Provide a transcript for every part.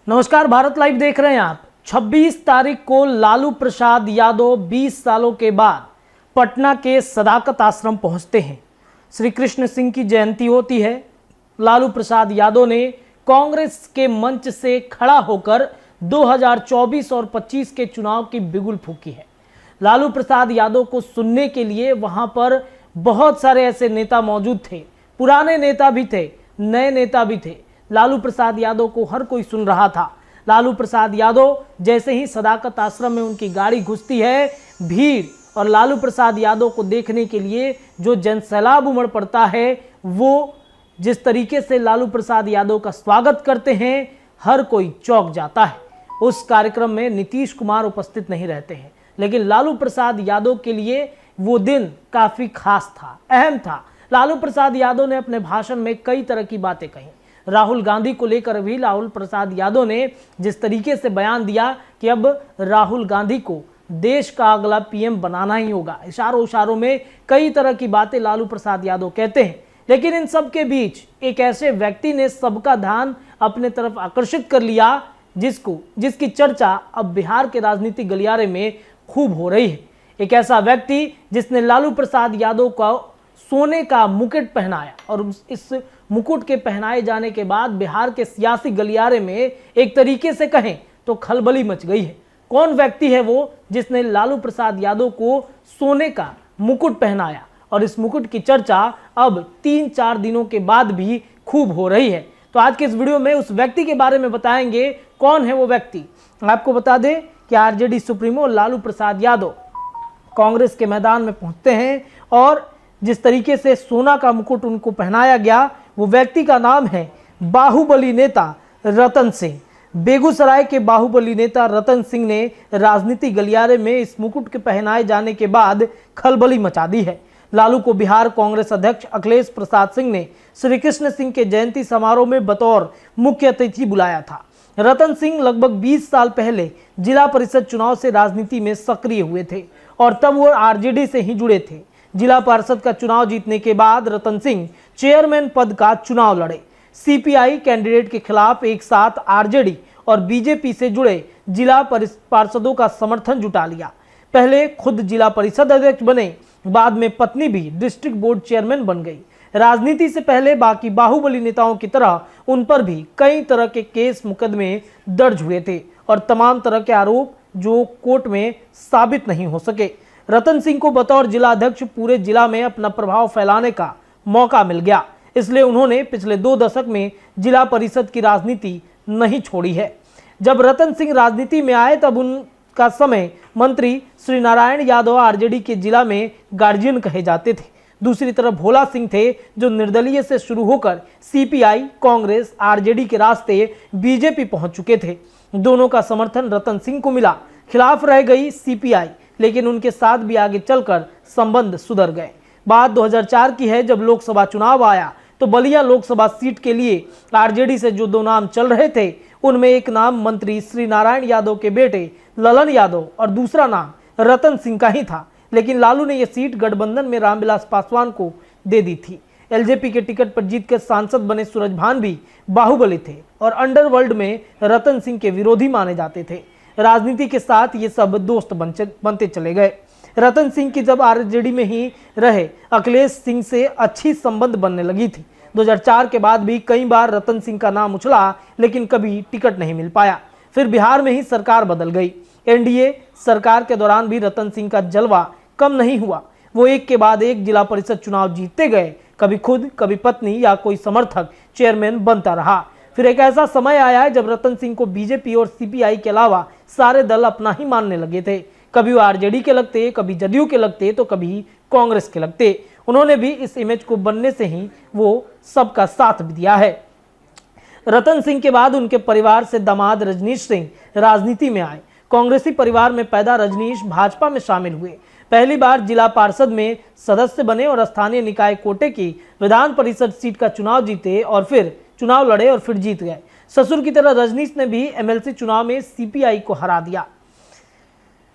नमस्कार, भारत लाइव देख रहे हैं आप। 26 तारीख को लालू प्रसाद यादव 20 सालों के बाद पटना के सदाकत आश्रम पहुंचते हैं। श्री कृष्ण सिंह की जयंती होती है। लालू प्रसाद यादव ने कांग्रेस के मंच से खड़ा होकर 2024 और 25 के चुनाव की बिगुल फूंकी है। लालू प्रसाद यादव को सुनने के लिए वहां पर बहुत सारे ऐसे नेता मौजूद थे, पुराने नेता भी थे, नए नेता भी थे। लालू प्रसाद यादव को हर कोई सुन रहा था। लालू प्रसाद यादव जैसे ही सदाकत आश्रम में उनकी गाड़ी घुसती है, भीड़ और लालू प्रसाद यादव को देखने के लिए जो जनसैलाब उमड़ पड़ता है, वो जिस तरीके से लालू प्रसाद यादव का स्वागत करते हैं, हर कोई चौंक जाता है। उस कार्यक्रम में नीतीश कुमार उपस्थित नहीं रहते हैं, लेकिन लालू प्रसाद यादव के लिए वो दिन काफी खास था, अहम था। लालू प्रसाद यादव ने अपने भाषण में कई तरह की बातें कही। राहुल गांधी को लेकर भी लालू प्रसाद यादव ने जिस तरीके से बयान दिया कि अब राहुल गांधी को देश का अगला पीएम बनाना ही होगा, इशारों इशारों में कई तरह की बातें लालू प्रसाद यादव कहते हैं। लेकिन इन सब के बीच एक ऐसे व्यक्ति ने सबका ध्यान अपने तरफ आकर्षित कर लिया जिसकी चर्चा अब बिहार के राजनीतिक गलियारे में खूब हो रही है। एक ऐसा व्यक्ति जिसने लालू प्रसाद यादव को सोने का मुकुट पहनाया और इस मुकुट के पहनाए जाने के बाद बिहार के सियासी गलियारे में एक तरीके से कहें तो खलबली मच गई है। कौन व्यक्ति है वो जिसने लालू प्रसाद यादव को सोने का मुकुट पहनाया, और इस मुकुट की चर्चा अब 3-4 दिनों के बाद भी खूब हो रही है। तो आज के इस वीडियो में उस व्यक्ति के बारे में बताएंगे। कौन है वो व्यक्ति? आपको बता दें कि आरजेडी सुप्रीमो लालू प्रसाद यादव कांग्रेस के मैदान में पहुंचते हैं और जिस तरीके से सोना का मुकुट उनको पहनाया गया, वो व्यक्ति का नाम है बाहुबली नेता रतन सिंह। बेगूसराय के बाहुबली नेता रतन सिंह ने राजनीतिक गलियारे में इस मुकुट के पहनाए जाने के बाद खलबली मचा दी है। लालू को बिहार कांग्रेस अध्यक्ष अखिलेश प्रसाद सिंह ने श्री कृष्ण सिंह के जयंती समारोह में बतौर मुख्य अतिथि बुलाया था। रतन सिंह लगभग 20 साल पहले जिला परिषद चुनाव से राजनीति में सक्रिय हुए थे और तब वो आरजेडी से ही जुड़े थे। जिला पार्षद का चुनाव जीतने के बाद रतन सिंह चेयरमैन पद का चुनाव लड़े। सीपीआई कैंडिडेट के खिलाफ एक साथ आरजेडी और बीजेपी से जुड़े जिला पार्षदों का समर्थन जुटा लिया। पहले खुद जिला परिषद अध्यक्ष बने, बाद में पत्नी भी डिस्ट्रिक्ट बोर्ड चेयरमैन बन गई। राजनीति से पहले बाकी बाहुबली नेताओं की तरह उन पर भी कई तरह के केस मुकदमे दर्ज हुए थे और तमाम तरह के आरोप जो कोर्ट में साबित नहीं हो सके। रतन सिंह को बतौर जिला अध्यक्ष पूरे जिला में अपना प्रभाव फैलाने का मौका मिल गया, इसलिए उन्होंने पिछले 2 दशक में जिला परिषद की राजनीति नहीं छोड़ी है। जब रतन सिंह राजनीति में आए तब उनका समय मंत्री श्री नारायण यादव आरजेडी के जिला में गार्जियन कहे जाते थे। दूसरी तरफ भोला सिंह थे जो निर्दलीय से शुरू होकर सीपीआई, कांग्रेस, आरजेडी के रास्ते बीजेपी पहुंच चुके थे। दोनों का समर्थन रतन सिंह को मिला। खिलाफ रह गई सीपीआई, लेकिन उनके साथ भी आगे चलकर संबंध सुधर गए। बात 2004 की है, जब लोकसभा चुनाव आया तो बलिया लोकसभा सीट के लिए आरजेडी से जो 2 नाम चल रहे थे, उनमें एक नाम मंत्री श्री नारायण यादव के बेटे ललन यादव और दूसरा नाम रतन सिंह का ही था। लेकिन लालू ने यह सीट गठबंधन में रामविलास पासवान को दे दी थी। एलजेपी के टिकट पर जीतकर सांसद बने सूरजभान भी बाहुबली थे और अंडरवर्ल्ड में रतन सिंह के विरोधी माने जाते थे। राजनीति के साथ ये सब दोस्त बनते चले गए। रतन सिंह की जब आरजेडी में ही रहे अखिलेश सिंह से अच्छी संबंध बनने लगी थी। 2004 के बाद भी कई बार रतन सिंह का नाम उछला, लेकिन कभी टिकट नहीं मिल पाया। फिर बिहार में ही सरकार बदल गई। एनडीए सरकार के दौरान भी रतन सिंह का जलवा कम नहीं हुआ। वो एक के बाद एक जिला परिषद चुनाव जीतते गए, कभी खुद, कभी पत्नी या कोई समर्थक चेयरमैन बनता रहा। फिर एक ऐसा समय आया है जब रतन सिंह को बीजेपी और सीपीआई के अलावा सारे दल अपना ही मानने लगे थे। कभी वो आरजेडी के लगते, कभी जदयू के लगते, तो कभी कांग्रेस के लगते। उन्होंने भी इस इमेज को बनने से ही वो सबका साथ भी दिया है। रतन सिंह के बाद उनके परिवार से दामाद रजनीश सिंह राजनीति में आए। कांग्रेसी परिवार में पैदा रजनीश भाजपा में शामिल हुए। पहली बार जिला पार्षद में सदस्य बने और स्थानीय निकाय कोटे की विधान परिषद सीट का चुनाव जीते और फिर चुनाव लड़े और फिर जीत गए। ससुर की तरह रजनीश ने भी एमएलसी चुनाव में सीपीआई को हरा दिया।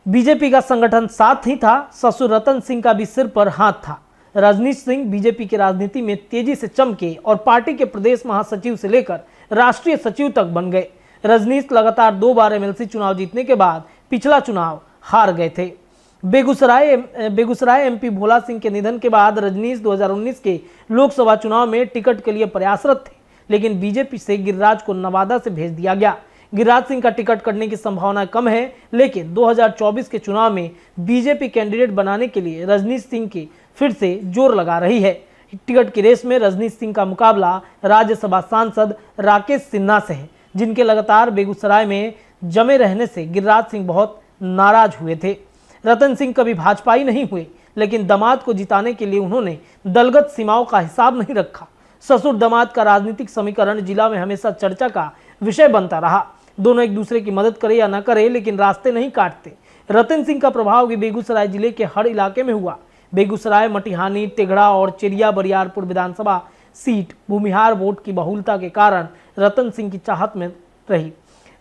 बीजेपी का संगठन साथ ही था। ससुर रतन सिंह का भी सिर पर हाथ था। रजनीश सिंह बीजेपी की राजनीति में तेजी से चमके और पार्टी के प्रदेश महासचिव से लेकर राष्ट्रीय सचिव तक बन गए। रजनीश लगातार 2 बार एमएलसी चुनाव जीतने के बाद पिछला चुनाव हार गए थे। बेगूसराय एमपी भोला सिंह के निधन के बाद रजनीश 2019 के लोकसभा चुनाव में टिकट के लिए प्रयासरत थे, लेकिन बीजेपी से गिरिराज को नवादा से भेज दिया गया। गिरिराज सिंह का टिकट कटने की संभावना कम है, लेकिन 2024 के चुनाव में बीजेपी कैंडिडेट बनाने के लिए रजनीश सिंह की फिर से जोर लगा रही है। टिकट की रेस में रजनीश सिंह का मुकाबला राज्यसभा सांसद राकेश सिन्हा से है, जिनके लगातार बेगूसराय में जमे रहने से गिरिराज सिंह बहुत नाराज हुए थे। रतन सिंह कभी भाजपाई नहीं हुए, लेकिन दामाद को जिताने के लिए उन्होंने दलगत सीमाओं का हिसाब नहीं रखा। ससुर दामाद का राजनीतिक समीकरण जिला में हमेशा चर्चा का विषय बनता रहा। दोनों एक दूसरे की मदद करे या न करे, लेकिन रास्ते नहीं काटते। रतन सिंह का प्रभाव भी बेगूसराय जिले के हर इलाके में हुआ। बेगूसराय, मटिहानी, तेघड़ा और चिरिया बरियारपुर विधानसभा सीट भूमिहार वोट की बहुलता के कारण रतन सिंह की चाहत में रही।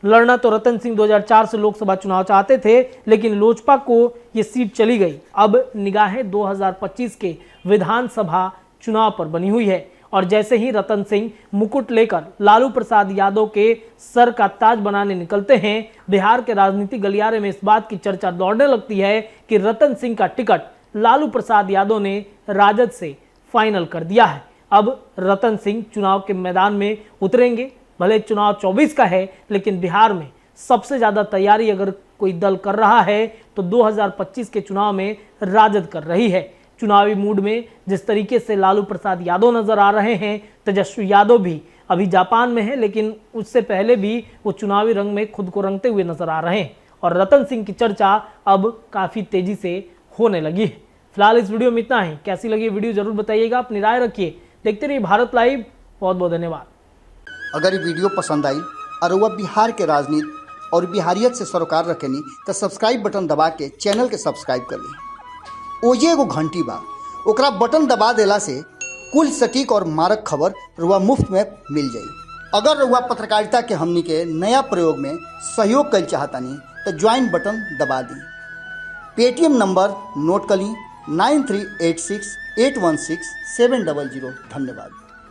लड़ना तो रतन सिंह 2004 से लोकसभा चुनाव चाहते थे, लेकिन लोजपा को ये सीट चली गई। अब निगाहें 2025 के विधानसभा चुनाव पर बनी हुई है और जैसे ही रतन सिंह मुकुट लेकर लालू प्रसाद यादव के सर का ताज बनाने निकलते हैं, बिहार के राजनीतिक गलियारे में इस बात की चर्चा दौड़ने लगती है कि रतन सिंह का टिकट लालू प्रसाद यादव ने राजद से फाइनल कर दिया है। अब रतन सिंह चुनाव के मैदान में उतरेंगे। भले चुनाव 24 का है, लेकिन बिहार में सबसे ज्यादा तैयारी अगर कोई दल कर रहा है तो 2025 के चुनाव में राजद कर रही है। चुनावी मूड में जिस तरीके से लालू प्रसाद यादव नजर आ रहे हैं, तेजस्वी यादव भी अभी जापान में है, लेकिन उससे पहले भी वो चुनावी रंग में खुद को रंगते हुए नजर आ रहे हैं और रतन सिंह की चर्चा अब काफी तेजी से होने लगी है। फिलहाल इस वीडियो में इतना ही। कैसी लगी वीडियो जरूर बताइएगा, अपनी राय रखिए। देखते रहिए भारत लाइव। बहुत बहुत धन्यवाद। अगर ये वीडियो पसंद आई और वह बिहार के राजनीति और बिहारियत से सरोकार रखेनी तो सब्सक्राइब बटन दबा के चैनल के सब्सक्राइब कर ली। ओजे एगो घंटी बा, ओकरा बटन दबा देला से कुल सटीक और मारक खबर रुआ मुफ्त में मिल जाई। अगर रुआ पत्रकारिता के हमनी के नया प्रयोग में सहयोग कर चाहतानी तो ज्वाइन बटन दबा दी। पेटीएम नंबर नोट कर ली 9386816700। धन्यवाद।